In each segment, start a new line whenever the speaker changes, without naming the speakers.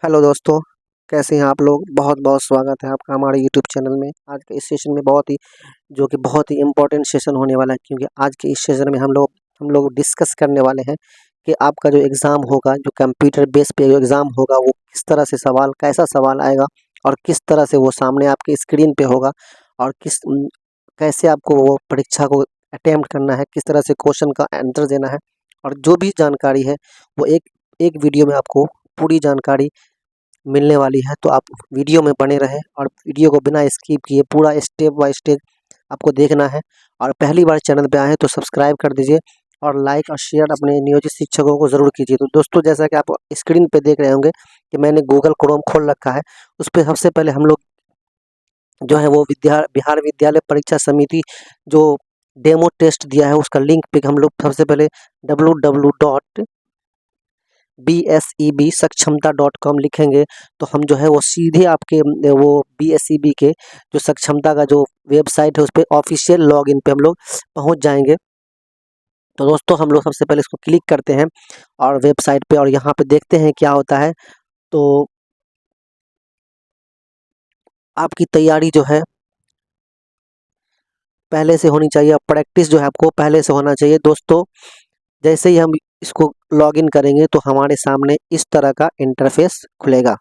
Hello दोस्तों, कैसे हैं आप लोग। बहुत बहुत स्वागत है आपका हमारे यूट्यूब चैनल में। आज के इस सेशन में बहुत ही इम्पोर्टेंट सेशन होने वाला है, क्योंकि आज के इस सेशन में हम लोग डिस्कस करने वाले हैं कि आपका जो एग्ज़ाम होगा, जो कंप्यूटर बेस पे जो एग्ज़ाम होगा, वो किस तरह से कैसा सवाल आएगा और किस तरह से वो सामने आपके स्क्रीन पे होगा और कैसे आपको वो परीक्षा को अटेम्प्ट करना है, किस तरह से क्वेश्चन का आंसर देना है। और जो भी जानकारी है वो एक एक वीडियो में आपको पूरी जानकारी मिलने वाली है। तो आप वीडियो में बने रहें और वीडियो को बिना स्किप किए पूरा स्टेप बाय स्टेप आपको देखना है। और पहली बार चैनल पे आए हैं तो सब्सक्राइब कर दीजिए और लाइक और शेयर अपने नियोजित शिक्षकों को ज़रूर कीजिए। तो दोस्तों, जैसा कि आप स्क्रीन पे देख रहे होंगे कि मैंने गूगल क्रोम खोल रखा है। उस पे सबसे पहले हम लोग जो है वो बिहार विद्यालय परीक्षा समिति जो डेमो टेस्ट दिया है उसका लिंक पे हम लोग सबसे पहले www.bsebsakshamta.com लिखेंगे तो हम जो है वो सीधे आपके वो BSEB के जो सक्षमता का जो वेबसाइट है उस पर ऑफिशियल लॉगिन पे हम लोग पहुंच जाएंगे। तो दोस्तों, हम लोग सबसे पहले इसको क्लिक करते हैं और वेबसाइट पे, और यहाँ पे देखते हैं क्या होता है। तो आपकी तैयारी जो है पहले से होनी चाहिए, प्रैक्टिस जो है आपको पहले से होना चाहिए। दोस्तों, जैसे ही हम इसको लॉगिन करेंगे तो हमारे सामने इस तरह का इंटरफेस खुलेगा।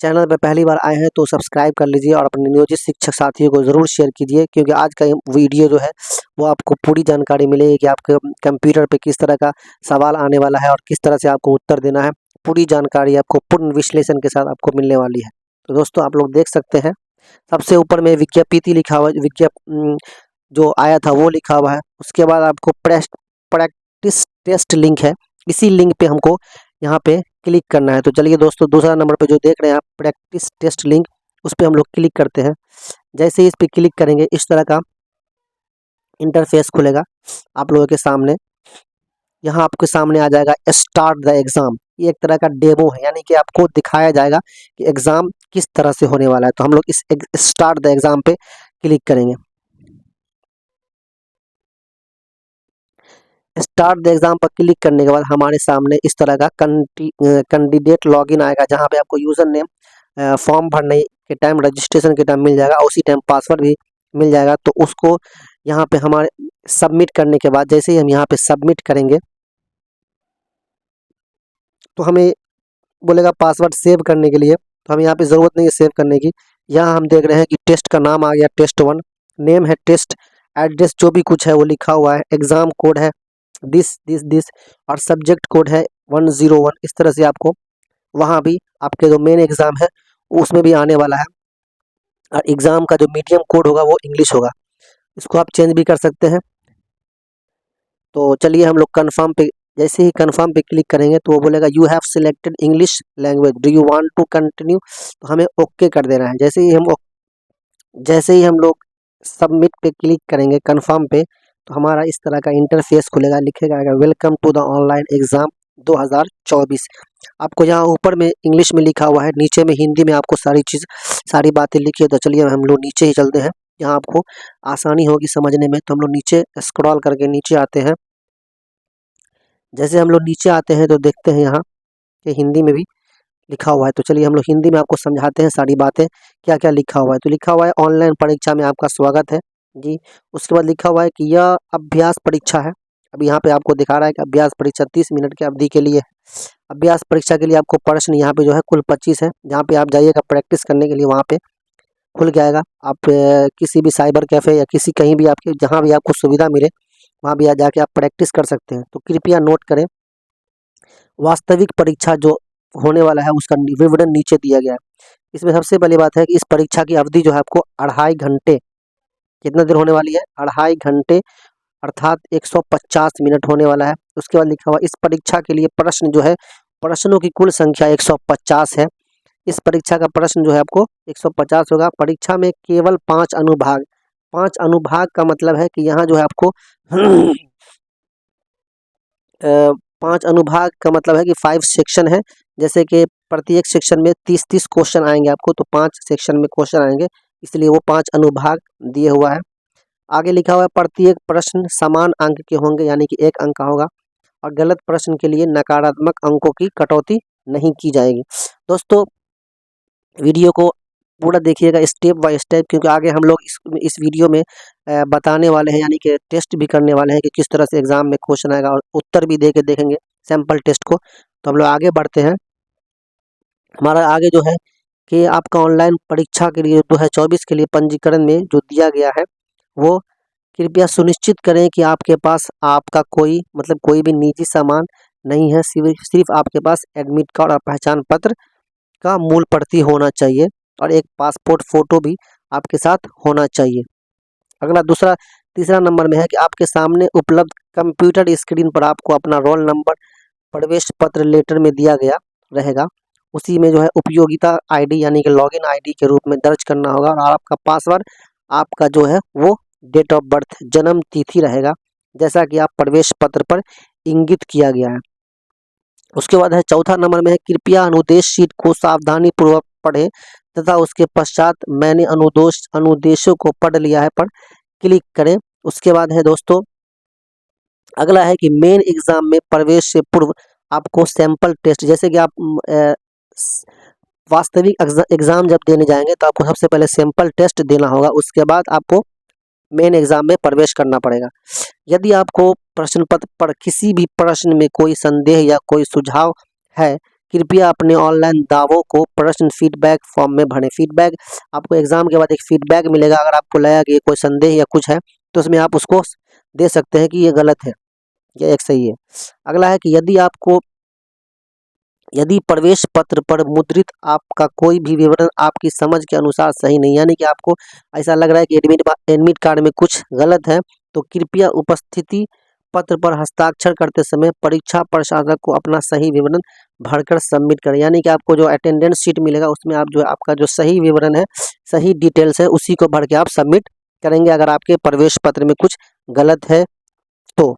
चैनल पे पहली बार आए हैं तो सब्सक्राइब कर लीजिए और अपने नियोजित शिक्षक साथियों को ज़रूर शेयर कीजिए, क्योंकि आज का वीडियो जो है वो आपको पूरी जानकारी मिलेगी कि आपके कंप्यूटर पे किस तरह का सवाल आने वाला है और किस तरह से आपको उत्तर देना है। पूरी जानकारी आपको पूर्ण विश्लेषण के साथ आपको मिलने वाली है। तो दोस्तों, आप लोग देख सकते हैं सबसे ऊपर में विज्ञप्ति लिखा हुआ जो आया था वो लिखा हुआ है। उसके बाद आपको प्रैक्टिस टेस्ट लिंक है, इसी लिंक पे हमको यहाँ पे क्लिक करना है। तो चलिए दोस्तों, दूसरा नंबर पे जो देख रहे हैं आप प्रैक्टिस टेस्ट लिंक, उस पर हम लोग क्लिक करते हैं। जैसे ही इस पर क्लिक करेंगे इस तरह का इंटरफेस खुलेगा आप लोगों के सामने। यहाँ आपके सामने आ जाएगा स्टार्ट द एग्ज़ाम। ये एक तरह का डेमो है, यानी कि आपको दिखाया जाएगा कि एग्ज़ाम किस तरह से होने वाला है। तो हम लोग इस स्टार्ट द एग्ज़ाम पे क्लिक करेंगे। स्टार्ट द एग्ज़ाम पर क्लिक करने के बाद हमारे सामने इस तरह का कैंडिडेट लॉगिन आएगा, जहाँ पे आपको यूज़र नेम फॉर्म भरने के टाइम, रजिस्ट्रेशन के टाइम मिल जाएगा, उसी टाइम पासवर्ड भी मिल जाएगा। तो उसको यहाँ पे हमारे सबमिट करने के बाद, जैसे ही हम यहाँ पे सबमिट करेंगे तो हमें बोलेगा पासवर्ड सेव करने के लिए। तो हमें यहाँ पे ज़रूरत नहीं है सेव करने की। यहाँ हम देख रहे हैं कि टेस्ट का नाम आ गया, टेस्ट 1, नेम है टेस्ट, एड्रेस जो भी कुछ है वो लिखा हुआ है, एग्ज़ाम कोड है दिस दिस दिस, और सब्जेक्ट कोड है 101। इस तरह से आपको वहाँ भी आपके जो मेन एग्ज़ाम है उसमें भी आने वाला है। और एग्ज़ाम का जो मीडियम कोड होगा वो इंग्लिश होगा, इसको आप चेंज भी कर सकते हैं। तो चलिए हम लोग कन्फर्म पे, जैसे ही कन्फर्म पे क्लिक करेंगे तो वो बोलेगा you have selected English language, do you want to continue. तो हमें ओके कर देना है। जैसे ही हम लोग सबमिट पे क्लिक करेंगे कन्फर्म पे, तो हमारा इस तरह का इंटरफेस खुलेगा, लिखेगा welcome to the online exam 2024। आपको यहाँ ऊपर में इंग्लिश में लिखा हुआ है, नीचे में हिंदी में आपको सारी बातें लिखी है। तो चलिए हम लोग नीचे ही चलते हैं, यहाँ आपको आसानी होगी समझने में। तो हम लोग नीचे स्क्रॉल करके नीचे आते हैं। जैसे हम लोग नीचे आते हैं तो देखते हैं यहाँ कि हिंदी में भी लिखा हुआ है। तो चलिए हम लोग हिंदी में आपको समझाते हैं सारी बातें, क्या क्या लिखा हुआ है। तो लिखा हुआ है ऑनलाइन परीक्षा में आपका स्वागत है जी। उसके बाद लिखा हुआ है कि यह अभ्यास परीक्षा है। अब यहाँ पे आपको दिखा रहा है कि अभ्यास परीक्षा 30 मिनट की अवधि के लिए है। अभ्यास परीक्षा के लिए आपको प्रश्न यहाँ पे जो है कुल 25 है, जहाँ पे आप जाइएगा प्रैक्टिस करने के लिए, वहाँ पे खुल जाएगा। आप किसी भी साइबर कैफ़े या किसी कहीं भी आपके जहाँ भी आपको सुविधा मिले वहाँ भी जाके आप प्रैक्टिस कर सकते हैं। तो कृपया नोट करें, वास्तविक परीक्षा जो होने वाला है उसका विवरण नीचे दिया गया है। इसमें सबसे पहली बात है कि इस परीक्षा की अवधि जो है आपको 2.5 घंटे, कितना देर होने वाली है, 2.5 घंटे, अर्थात 150 मिनट होने वाला है। उसके बाद लिखा हुआ इस परीक्षा के लिए प्रश्न जो है, प्रश्नों की कुल संख्या 150 है। इस परीक्षा का प्रश्न जो है आपको 150 होगा। परीक्षा में केवल 5 अनुभाग, 5 अनुभाग का मतलब है कि यहाँ जो है आपको 5 अनुभाग का मतलब है कि 5 सेक्शन है। जैसे कि प्रत्येक सेक्शन में 30-30 क्वेश्चन आएंगे आपको, तो 5 सेक्शन में क्वेश्चन आएंगे, इसलिए वो 5 अनुभाग दिए हुआ है। आगे लिखा हुआ है प्रत्येक प्रश्न समान अंक के होंगे, यानी कि 1 अंक का होगा, और गलत प्रश्न के लिए नकारात्मक अंकों की कटौती नहीं की जाएगी। दोस्तों वीडियो को पूरा देखिएगा स्टेप बाय स्टेप, क्योंकि आगे हम लोग इस वीडियो में बताने वाले हैं, यानी कि टेस्ट भी करने वाले हैं कि किस तरह से एग्जाम में क्वेश्चन आएगा और उत्तर भी दे के देखेंगे सैंपल टेस्ट को। तो हम लोग आगे बढ़ते हैं। हमारा आगे जो है कि आपका ऑनलाइन परीक्षा के लिए 2024 के लिए पंजीकरण में जो दिया गया है वो कृपया सुनिश्चित करें कि आपके पास आपका कोई मतलब कोई भी निजी सामान नहीं है, सिर्फ आपके पास एडमिट कार्ड और पहचान पत्र का मूल प्रति होना चाहिए और एक पासपोर्ट फोटो भी आपके साथ होना चाहिए। अगला दूसरा तीसरा नंबर में है कि आपके सामने उपलब्ध कंप्यूटर स्क्रीन पर आपको अपना रोल नंबर प्रवेश पत्र लेटर में दिया गया रहेगा, उसी में जो है उपयोगिता आईडी यानी कि लॉगिन आईडी के रूप में दर्ज करना होगा और आपका पासवर्ड आपका जो है वो डेट ऑफ बर्थ जन्म तिथि रहेगा, जैसा कि आप प्रवेश पत्र पर इंगित किया गया है। उसके बाद है चौथा नंबर में है कृपया अनुदेश शीट को सावधानी पूर्वक पढ़ें तथा उसके पश्चात मैंने अनुदेशों को पढ़ लिया है पर क्लिक करें। उसके बाद है दोस्तों अगला है कि मेन एग्जाम में प्रवेश से पूर्व आपको सैंपल टेस्ट, जैसे कि आप वास्तविक एग्जाम जब देने जाएंगे तो आपको सबसे पहले सैंपल टेस्ट देना होगा, उसके बाद आपको मेन एग्जाम में प्रवेश करना पड़ेगा। यदि आपको प्रश्न पत्र पर किसी भी प्रश्न में कोई संदेह या कोई सुझाव है, कृपया अपने ऑनलाइन दावों को प्रश्न फीडबैक फॉर्म में भरें। फीडबैक आपको एग्जाम के बाद एक फीडबैक मिलेगा, अगर आपको लगा कि कोई संदेह या कुछ है तो उसमें आप उसको दे सकते हैं कि ये गलत है या एक सही है। अगला है कि यदि प्रवेश पत्र पर मुद्रित आपका कोई भी विवरण आपकी समझ के अनुसार सही नहीं, यानी कि आपको ऐसा लग रहा है कि एडमिट कार्ड में कुछ गलत है, तो कृपया उपस्थिति पत्र पर हस्ताक्षर करते समय परीक्षा प्रशासक को अपना सही विवरण भरकर सबमिट करें। यानी कि आपको जो अटेंडेंस शीट मिलेगा उसमें आप जो आपका जो सही विवरण है, सही डिटेल्स है, उसी को भर के आप सबमिट करेंगे अगर आपके प्रवेश पत्र में कुछ गलत है तो।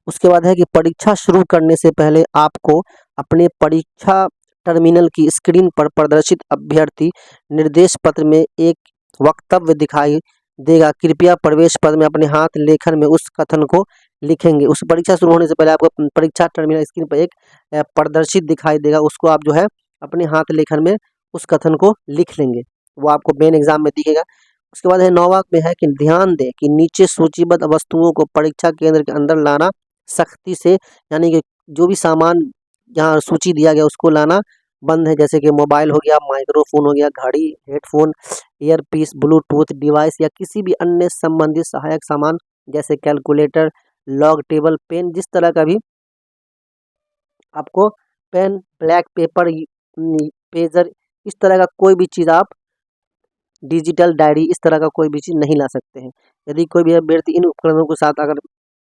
उसके बाद है कि परीक्षा शुरू करने से पहले आपको अपने परीक्षा टर्मिनल की स्क्रीन पर प्रदर्शित अभ्यर्थी निर्देश पत्र में एक वक्तव्य दिखाई देगा। कृपया प्रवेश पत्र में अपने हाथ लेखन में उस कथन को लिखेंगे। उस परीक्षा शुरू होने से पहले आपको परीक्षा टर्मिनल स्क्रीन पर एक प्रदर्शित दिखाई देगा, उसको आप जो है अपने हाथ लेखन में उस कथन को लिख लेंगे, वो आपको मेन एग्जाम में दिखेगा। उसके बाद है 9वां में है कि ध्यान दें कि नीचे सूचीबद्ध वस्तुओं को परीक्षा केंद्र के अंदर लाना सख्ती से, यानी कि जो भी सामान जहाँ सूची दिया गया उसको लाना बंद है, जैसे कि मोबाइल हो गया, माइक्रोफोन हो गया, घड़ी, हेडफोन, ईयरपीस, ब्लूटूथ डिवाइस या किसी भी अन्य संबंधित सहायक सामान जैसे कैलकुलेटर, लॉग टेबल, पेन, जिस तरह का भी आपको पेन, ब्लैक पेपर, पेजर, इस तरह का कोई भी चीज़ आप डिजिटल डायरी इस तरह का कोई भी चीज़ नहीं ला सकते हैं। यदि कोई भी अभ्यर्थी इन उपकरणों के साथ अगर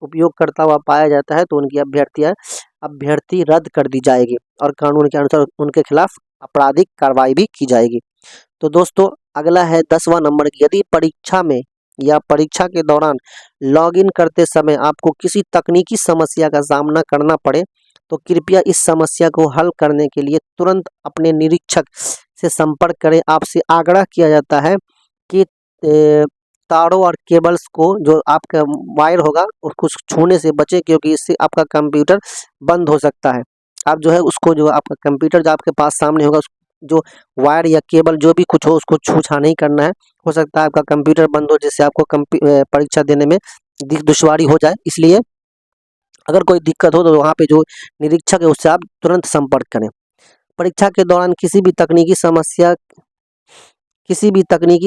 उपयोग करता हुआ पाया जाता है तो उनकी अभ्यर्थी रद्द कर दी जाएगी और कानून के अनुसार उनके खिलाफ आपराधिक कार्रवाई भी की जाएगी। तो दोस्तों अगला है 10वां नंबर, यदि परीक्षा में या परीक्षा के दौरान लॉगिन करते समय आपको किसी तकनीकी समस्या का सामना करना पड़े तो कृपया इस समस्या को हल करने के लिए तुरंत अपने निरीक्षक से संपर्क करें। आपसे आग्रह किया जाता है कि तारों और केबल्स को जो आपका वायर होगा उसको छूने से बचें, क्योंकि इससे आपका कंप्यूटर बंद हो सकता है। आप जो है उसको जो आपका कंप्यूटर जो आपके पास सामने होगा जो वायर या केबल जो भी कुछ हो उसको छूछा नहीं करना है, हो सकता है आपका कंप्यूटर बंद हो जिससे आपको परीक्षा देने में दुश्वारी हो जाए। इसलिए अगर कोई दिक्कत हो तो वहाँ पे जो निरीक्षक है उससे आप तुरंत संपर्क करें। परीक्षा के दौरान किसी भी तकनीकी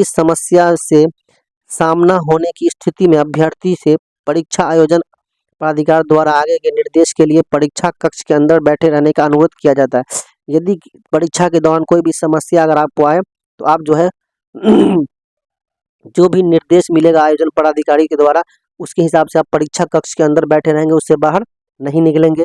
समस्या से सामना होने की स्थिति में अभ्यर्थी से परीक्षा आयोजन प्राधिकार द्वारा आगे के निर्देश के लिए परीक्षा कक्ष के अंदर बैठे रहने का अनुरोध किया जाता है। यदि परीक्षा के दौरान कोई भी समस्या अगर आपको आए तो आप जो है जो भी निर्देश मिलेगा आयोजन पदाधिकारी के द्वारा उसके हिसाब से आप परीक्षा कक्ष के अंदर बैठे रहेंगे, उससे बाहर नहीं निकलेंगे।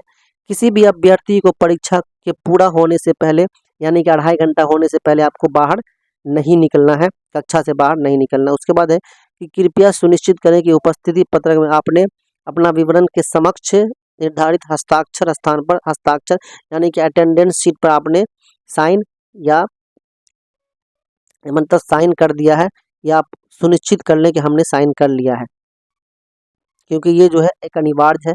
किसी भी अभ्यर्थी को परीक्षा के पूरा होने से पहले यानी कि 2.5 घंटा होने से पहले आपको बाहर नहीं निकलना है, कक्षा से बाहर नहीं निकलना। उसके बाद है कि कृपया सुनिश्चित करें कि उपस्थिति पत्रक में आपने अपना विवरण के समक्ष निर्धारित हस्ताक्षर स्थान पर हस्ताक्षर यानी कि अटेंडेंस शीट पर आपने साइन या मतलब साइन कर दिया है, या आप सुनिश्चित कर लें कि हमने साइन कर लिया है, क्योंकि ये जो है एक अनिवार्य है।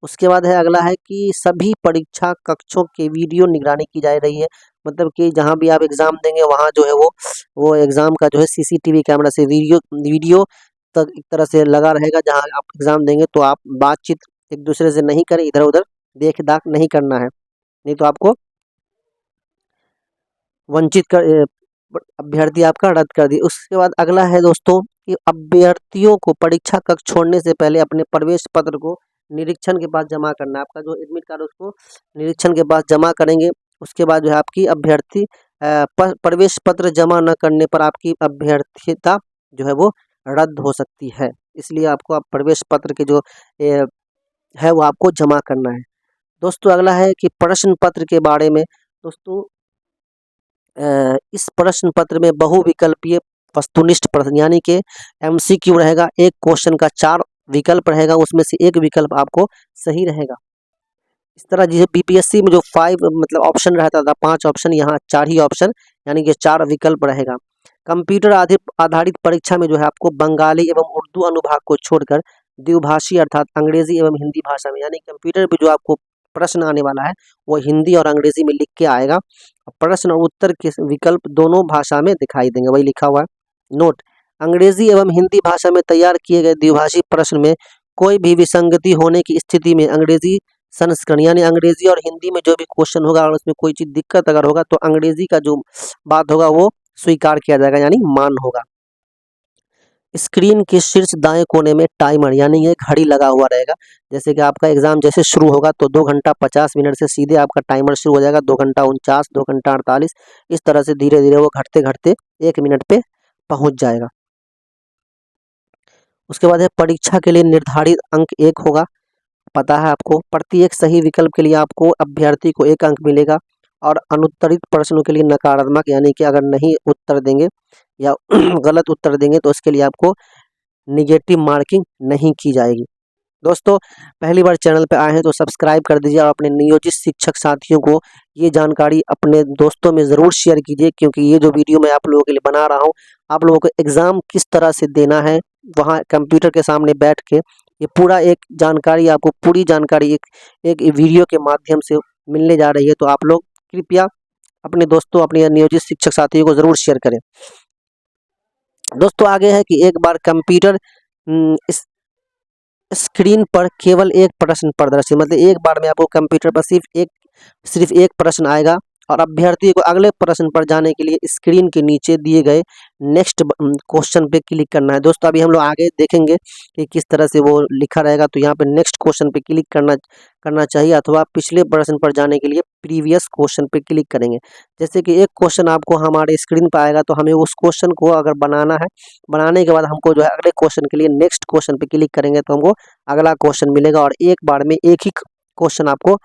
उसके बाद है अगला है कि सभी परीक्षा कक्षों के वीडियो निगरानी की जा रही है। मतलब कि जहाँ भी आप एग्जाम देंगे वहाँ जो है वो एग्जाम का जो है सीसीटीवी कैमरा से वीडियो वीडियो तक एक तरह से लगा रहेगा। जहाँ आप एग्जाम देंगे तो आप बातचीत एक दूसरे से नहीं करें, इधर उधर देख दाख नहीं करना है, नहीं तो आपको वंचित कर अभ्यर्थी आपका रद्द कर दिए। उसके बाद अगला है दोस्तों कि अभ्यर्थियों को परीक्षा कक्ष छोड़ने से पहले अपने प्रवेश पत्र को निरीक्षण के पास जमा करना है। आपका जो एडमिट कार्ड उसको निरीक्षण के पास जमा करेंगे। उसके बाद जो है आपकी अभ्यर्थी प्रवेश पत्र जमा न करने पर आपकी अभ्यर्थिता जो है वो रद्द हो सकती है। इसलिए आपको आप प्रवेश पत्र के जो है वो आपको जमा करना है। दोस्तों अगला है कि प्रश्न पत्र के बारे में। दोस्तों इस प्रश्न पत्र में बहुविकल्पीय वस्तुनिष्ठ प्रश्न यानी कि एमसीक्यू रहेगा। एक क्वेश्चन का 4 विकल्प रहेगा, उसमें से एक विकल्प आपको सही रहेगा। इस तरह जैसे बीपीएससी में जो 5 मतलब ऑप्शन रहता था, 5 ऑप्शन, यहाँ 4 ही ऑप्शन यानी कि 4 विकल्प रहेगा। कंप्यूटर आधारित परीक्षा में जो है आपको बंगाली एवं उर्दू अनुभाग को छोड़कर द्विभाषी अर्थात अंग्रेजी एवं हिंदी भाषा में, यानी कंप्यूटर पे जो आपको प्रश्न आने वाला है वो हिंदी और अंग्रेजी में लिख के आएगा। प्रश्न और उत्तर के विकल्प दोनों भाषा में दिखाई देंगे, वही लिखा हुआ है। नोट: अंग्रेजी एवं हिंदी भाषा में तैयार किए गए द्विभाषी प्रश्न में कोई भी विसंगति होने की स्थिति में अंग्रेजी संस्करण यानी अंग्रेजी और हिंदी में जो भी क्वेश्चन होगा और उसमें कोई चीज दिक्कत अगर होगा तो अंग्रेजी का जो बात होगा वो स्वीकार किया जाएगा यानी मान होगा। स्क्रीन के शीर्ष दाएं कोने में टाइमर यानी ये घड़ी लगा हुआ रहेगा। जैसे कि आपका एग्जाम जैसे शुरू होगा तो 2 घंटा 50 मिनट से सीधे आपका टाइमर शुरू हो जाएगा। 2 घंटा 49, 2 घंटा 48, इस तरह से धीरे धीरे वो घटते घटते 1 मिनट पे पहुंच जाएगा। उसके बाद है परीक्षा के लिए निर्धारित अंक 1 होगा। पता है आपको, प्रत्येक सही विकल्प के लिए आपको अभ्यर्थी को 1 अंक मिलेगा और अनुत्तरित प्रश्नों के लिए नकारात्मक यानी कि अगर नहीं उत्तर देंगे या गलत उत्तर देंगे तो उसके लिए आपको निगेटिव मार्किंग नहीं की जाएगी। दोस्तों पहली बार चैनल पर आए हैं तो सब्सक्राइब कर दीजिए और अपने नियोजित शिक्षक साथियों को ये जानकारी अपने दोस्तों में ज़रूर शेयर कीजिए, क्योंकि ये जो वीडियो मैं आप लोगों के लिए बना रहा हूँ, आप लोगों को एग्ज़ाम किस तरह से देना है वहाँ कंप्यूटर के सामने बैठ के ये पूरा एक जानकारी आपको पूरी जानकारी एक वीडियो के माध्यम से मिलने जा रही है। तो आप लोग कृपया अपने दोस्तों अपने नियोजित शिक्षक साथियों को ज़रूर शेयर करें। दोस्तों आगे है कि एक बार कंप्यूटर इस स्क्रीन पर केवल एक प्रश्न प्रदर्शित, मतलब एक बार में आपको कंप्यूटर पर सिर्फ एक प्रश्न आएगा और अभ्यर्थी को अगले प्रश्न पर जाने के लिए स्क्रीन के नीचे दिए गए नेक्स्ट क्वेश्चन पे क्लिक करना है। दोस्तों अभी हम लोग आगे देखेंगे कि किस तरह से वो लिखा रहेगा। तो यहाँ पे नेक्स्ट क्वेश्चन पे क्लिक करना चाहिए अथवा पिछले प्रश्न पर जाने के लिए प्रीवियस क्वेश्चन पे क्लिक करेंगे। जैसे कि एक क्वेश्चन आपको हमारे स्क्रीन पर आएगा तो हमें उस क्वेश्चन को अगर बनाना है, बनाने के बाद हमको जो है अगले क्वेश्चन के लिए नेक्स्ट क्वेश्चन पे क्लिक करेंगे तो हमको अगला क्वेश्चन मिलेगा और एक बार में एक ही क्वेश्चन आपको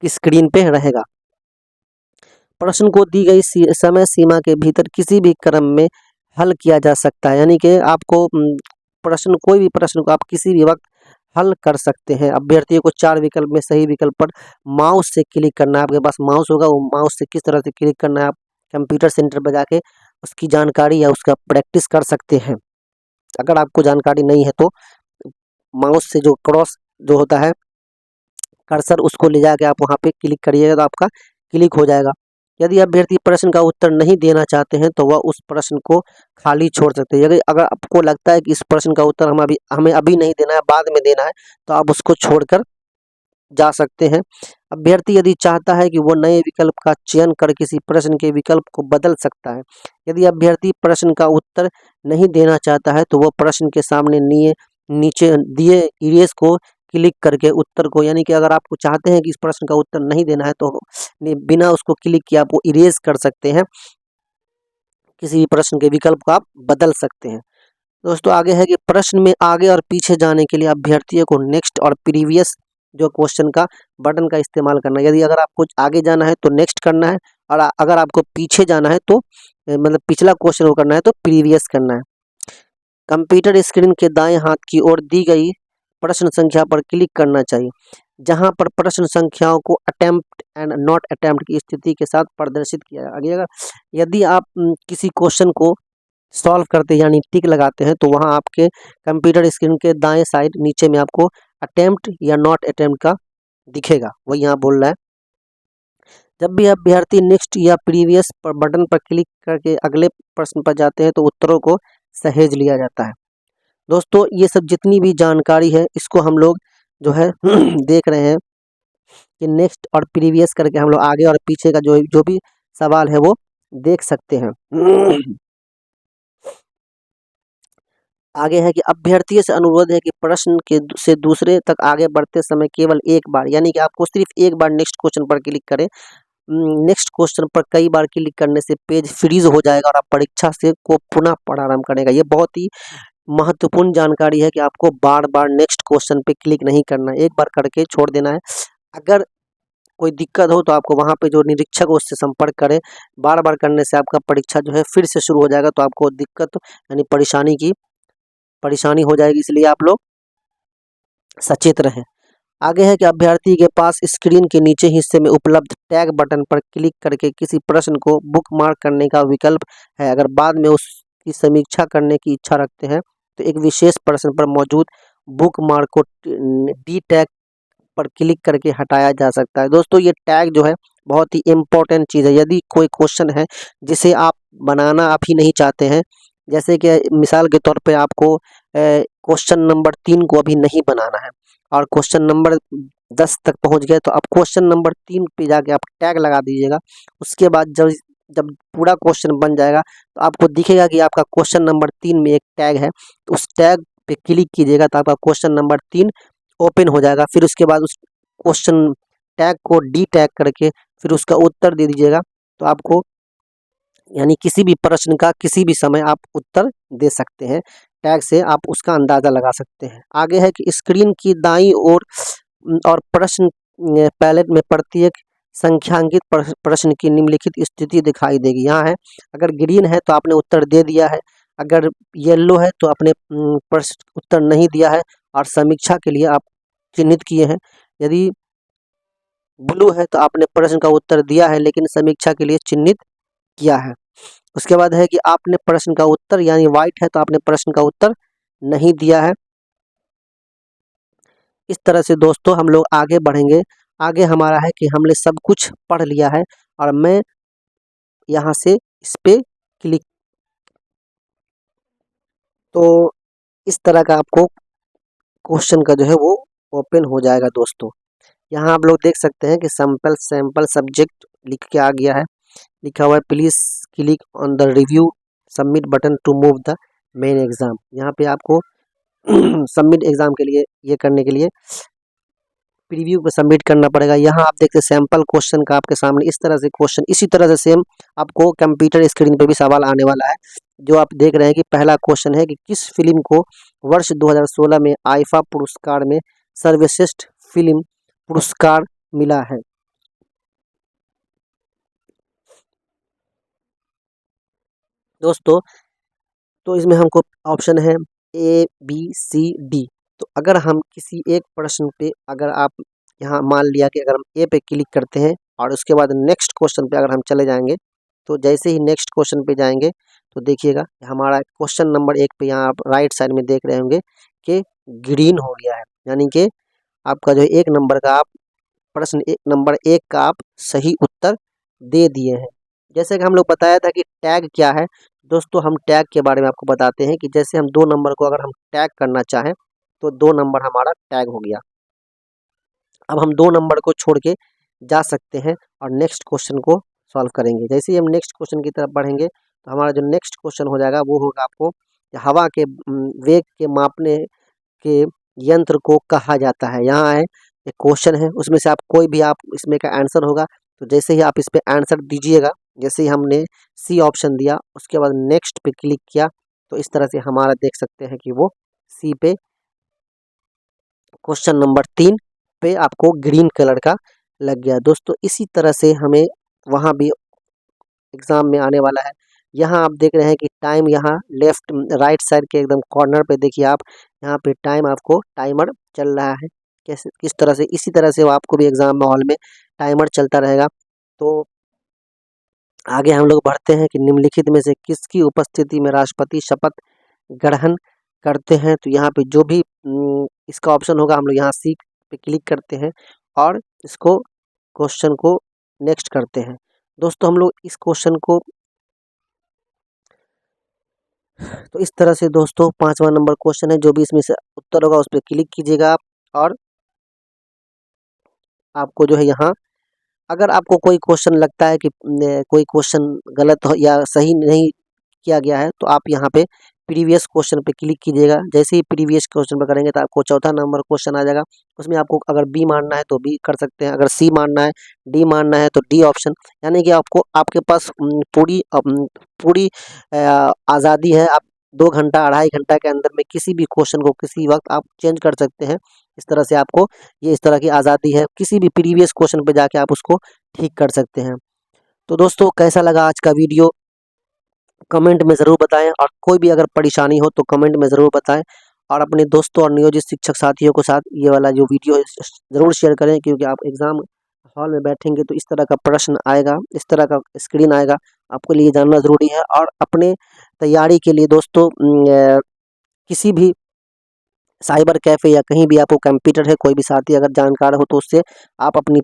स्क्रीन पे रहेगा। प्रश्न को दी गई समय सीमा के भीतर किसी भी क्रम में हल किया जा सकता है, यानी कि आपको प्रश्न कोई भी प्रश्न को आप किसी भी वक्त हल कर सकते हैं। अभ्यर्थियों को 4 विकल्प में सही विकल्प पर माउस से क्लिक करना है। आपके पास माउस होगा, वो माउस से किस तरह से क्लिक करना है आप कंप्यूटर सेंटर पर जाके उसकी जानकारी या उसका प्रैक्टिस कर सकते हैं। अगर आपको जानकारी नहीं है तो माउस से जो क्रॉस जो होता है कर्सर उसको ले जाके आप वहाँ पे क्लिक करिएगा तो आपका क्लिक हो जाएगा। यदि अभ्यर्थी प्रश्न का उत्तर नहीं देना चाहते हैं तो वह उस प्रश्न को खाली छोड़ सकते हैं। यदि अगर आपको लगता है कि इस प्रश्न का उत्तर हमें अभी नहीं देना है, बाद में देना है, तो आप उसको छोड़कर जा सकते हैं। अभ्यर्थी यदि चाहता है कि वो नए विकल्प का चयन कर किसी प्रश्न के विकल्प को बदल सकता है। यदि अभ्यर्थी प्रश्न का उत्तर नहीं देना चाहता है तो वो प्रश्न के सामने नीचे दिए इरेज को क्लिक करके उत्तर को, यानी कि अगर आपको चाहते हैं कि इस प्रश्न का उत्तर नहीं देना है तो बिना उसको क्लिक किए आप वो इरेज कर सकते हैं, किसी भी प्रश्न के विकल्प को आप बदल सकते हैं। दोस्तों आगे है कि प्रश्न में आगे और पीछे जाने के लिए अभ्यर्थियों को नेक्स्ट और प्रीवियस जो क्वेश्चन का बटन का इस्तेमाल करना है। यदि अगर आपको आगे जाना है तो नेक्स्ट करना है और अगर आपको पीछे जाना है तो मतलब पिछला क्वेश्चन को करना है तो प्रीवियस करना है। कंप्यूटर स्क्रीन के दाएं हाथ की ओर दी गई प्रश्न संख्या पर क्लिक करना चाहिए, जहां पर प्रश्न संख्याओं को अटेम्प्ट एंड नॉट अटेम्प्ट की स्थिति के साथ प्रदर्शित किया गया। यदि आप किसी क्वेश्चन को सॉल्व करते हैं यानी टिक लगाते हैं तो वहां आपके कंप्यूटर स्क्रीन के दाएं साइड नीचे में आपको अटेम्प्ट या नॉट अटेम्प्ट का दिखेगा, वही यहाँ बोल रहा है। जब भी अभ्यर्थी नेक्स्ट या प्रीवियस पर बटन पर क्लिक करके अगले प्रश्न पर जाते हैं तो उत्तरों को सहेज लिया जाता है। दोस्तों ये सब जितनी भी जानकारी है इसको हम लोग जो है देख रहे हैं कि नेक्स्ट और प्रीवियस करके हम लोग आगे और पीछे का जो जो भी सवाल है वो देख सकते हैं। आगे है कि अभ्यर्थियों से अनुरोध है कि प्रश्न के से दूसरे तक आगे बढ़ते समय केवल एक बार, यानी कि आपको सिर्फ एक बार नेक्स्ट क्वेश्चन पर क्लिक करें। नेक्स्ट क्वेश्चन पर कई बार क्लिक करने से पेज फ्रीज हो जाएगा और आप परीक्षा से को पुनः प्रारंभ करेगा। ये बहुत ही महत्वपूर्ण जानकारी है कि आपको बार बार नेक्स्ट क्वेश्चन पे क्लिक नहीं करना है, एक बार करके छोड़ देना है। अगर कोई दिक्कत हो तो आपको वहाँ पे जो निरीक्षक हो उससे संपर्क करें। बार बार करने से आपका परीक्षा जो है फिर से शुरू हो जाएगा, तो आपको दिक्कत यानी परेशानी हो जाएगी, इसलिए आप लोग सचेत रहें। आगे है कि अभ्यर्थी के पास स्क्रीन के नीचे हिस्से में उपलब्ध टैग बटन पर क्लिक करके किसी प्रश्न को बुकमार्क करने का विकल्प है। अगर बाद में उसकी समीक्षा करने की इच्छा रखते हैं तो एक विशेष प्रश्न पर मौजूद बुकमार्क को डी टैग पर क्लिक करके हटाया जा सकता है। दोस्तों ये टैग जो है बहुत ही इम्पोर्टेंट चीज़ है। यदि कोई क्वेश्चन है जिसे आप बनाना आप ही नहीं चाहते हैं, जैसे कि मिसाल के तौर पे आपको क्वेश्चन नंबर 3 को अभी नहीं बनाना है और क्वेश्चन नंबर 10 तक पहुंच गए, तो आप क्वेश्चन नंबर 3 पे जाके आप टैग लगा दीजिएगा। उसके बाद जब जब पूरा क्वेश्चन बन जाएगा तो आपको दिखेगा कि आपका क्वेश्चन नंबर 3 में एक टैग है, तो उस टैग पे क्लिक कीजिएगा तो आपका क्वेश्चन नंबर 3 ओपन हो जाएगा। फिर उसके बाद उस क्वेश्चन टैग को डी टैग करके फिर उसका उत्तर दे दीजिएगा, तो आपको यानी किसी भी प्रश्न का किसी भी समय आप उत्तर दे सकते हैं। टैग से आप उसका अंदाज़ा लगा सकते हैं। आगे है कि स्क्रीन की दाईं ओर और प्रश्न पैलेट में प्रत्येक संख्यांकित प्रश्न की निम्नलिखित स्थिति दिखाई देगी। यहाँ है, अगर ग्रीन है तो आपने उत्तर दे दिया है, अगर येलो है तो आपने प्रश्न उत्तर नहीं दिया है और समीक्षा के लिए आप चिन्हित किए हैं। यदि ब्लू है तो आपने प्रश्न का उत्तर दिया है लेकिन समीक्षा के लिए चिन्हित किया है। उसके बाद है कि आपने प्रश्न का उत्तर यानी व्हाइट है तो आपने प्रश्न का उत्तर नहीं दिया है। इस तरह से दोस्तों हम लोग आगे बढ़ेंगे। आगे हमारा है कि हमने सब कुछ पढ़ लिया है और मैं यहाँ से इस पे क्लिक, तो इस तरह का आपको क्वेश्चन का जो है वो ओपन हो जाएगा। दोस्तों यहाँ आप लोग देख सकते हैं कि सैंपल सब्जेक्ट लिख के आ गया है, लिखा हुआ है please click on the review submit button to move the main exam. यहाँ पे आपको सबमिट एग्जाम के लिए ये करने के लिए प्रीव्यू को सबमिट करना पड़ेगा। यहाँ आप देखते हैं सैंपल क्वेश्चन का आपके सामने इस तरह से क्वेश्चन, इसी तरह से सेम आपको कंप्यूटर स्क्रीन पे भी सवाल आने वाला है। जो आप देख रहे हैं कि पहला क्वेश्चन है कि किस फिल्म को वर्ष 2016 में आईफा पुरस्कार में सर्वश्रेष्ठ फिल्म पुरस्कार मिला है। दोस्तों तो इसमें हमको ऑप्शन है ए बी सी डी। तो अगर हम किसी एक प्रश्न पे अगर आप यहाँ मान लिया कि अगर हम ए पे क्लिक करते हैं और उसके बाद नेक्स्ट क्वेश्चन पे अगर हम चले जाएंगे, तो जैसे ही नेक्स्ट क्वेश्चन पे जाएंगे तो देखिएगा हमारा क्वेश्चन नंबर 1 पे यहाँ आप राइट साइड में देख रहे होंगे कि ग्रीन हो गया है, यानी कि आपका जो 1 नंबर का आप प्रश्न नंबर 1 का आप सही उत्तर दे दिए हैं। जैसे कि हम लोग बताया था कि टैग क्या है। दोस्तों हम टैग के बारे में आपको बताते हैं कि जैसे हम 2 नंबर को अगर हम टैग करना चाहें तो 2 नंबर हमारा टैग हो गया। अब हम 2 नंबर को छोड़ के जा सकते हैं और नेक्स्ट क्वेश्चन को सॉल्व करेंगे। जैसे ही हम नेक्स्ट क्वेश्चन की तरफ बढ़ेंगे तो हमारा जो नेक्स्ट क्वेश्चन हो जाएगा वो होगा आपको हवा के वेग के मापने के यंत्र को कहा जाता है। यहाँ है एक क्वेश्चन है, उसमें से आप कोई भी आप इसमें का आंसर होगा, तो जैसे ही आप इस पे आंसर दीजिएगा, जैसे ही हमने सी ऑप्शन दिया उसके बाद नेक्स्ट पे क्लिक किया तो इस तरह से हमारा देख सकते हैं कि वो सी पे क्वेश्चन नंबर 3 पे आपको ग्रीन कलर का लग गया। दोस्तों इसी तरह से हमें वहाँ भी एग्जाम में आने वाला है। यहाँ आप देख रहे हैं कि टाइम यहाँ लेफ्ट राइट साइड के एकदम कॉर्नर पे देखिए आप, यहाँ पे टाइम आपको टाइमर चल रहा है। कैसे किस तरह से, इसी तरह से वो आपको भी एग्जाम माहौल में टाइमर चलता रहेगा। तो आगे हम लोग बढ़ते हैं कि निम्नलिखित में से किसकी उपस्थिति में राष्ट्रपति शपथ ग्रहण करते हैं। तो यहाँ पे जो भी इसका ऑप्शन होगा, हम लोग यहाँ सी पे क्लिक करते हैं और इसको क्वेश्चन को नेक्स्ट करते हैं। दोस्तों हम लोग इस क्वेश्चन को तो इस तरह से दोस्तों 5वां नंबर क्वेश्चन है, जो भी इसमें से उत्तर होगा उस पर क्लिक कीजिएगा आप, और आपको जो है यहाँ अगर आपको कोई क्वेश्चन लगता है कि कोई क्वेश्चन गलत हो या सही नहीं किया गया है, तो आप यहाँ पे प्रीवियस क्वेश्चन पे क्लिक कीजिएगा। जैसे ही प्रीवियस क्वेश्चन पे करेंगे तो आपको चौथा नंबर क्वेश्चन आ जाएगा। उसमें आपको अगर बी मानना है तो बी कर सकते हैं, अगर सी मानना है, डी मानना है तो डी ऑप्शन। यानी कि आपको आपके पास पूरी आज़ादी है। आप 2 घंटा 2.5 घंटा के अंदर में किसी भी क्वेश्चन को किसी वक्त आप चेंज कर सकते हैं। इस तरह से आपको ये इस तरह की आज़ादी है, किसी भी प्रीवियस क्वेश्चन पे जाके आप उसको ठीक कर सकते हैं। तो दोस्तों कैसा लगा आज का वीडियो कमेंट में ज़रूर बताएं, और कोई भी अगर परेशानी हो तो कमेंट में ज़रूर बताएं, और अपने दोस्तों और नियोजित शिक्षक साथियों के साथ ये वाला जो वीडियो है ज़रूर शेयर करें, क्योंकि आप एग्ज़ाम हॉल में बैठेंगे तो इस तरह का प्रश्न आएगा, इस तरह का स्क्रीन आएगा, आपके लिए जानना ज़रूरी है। और अपने तैयारी के लिए दोस्तों किसी भी साइबर कैफ़े या कहीं भी आपको कंप्यूटर है, कोई भी साथी अगर जानकार हो तो उससे आप अपनी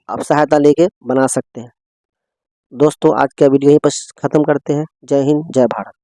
आप सहायता लेके बना सकते हैं। दोस्तों आज का वीडियो यहीं पर ख़त्म करते हैं। जय हिंद, जय भारत।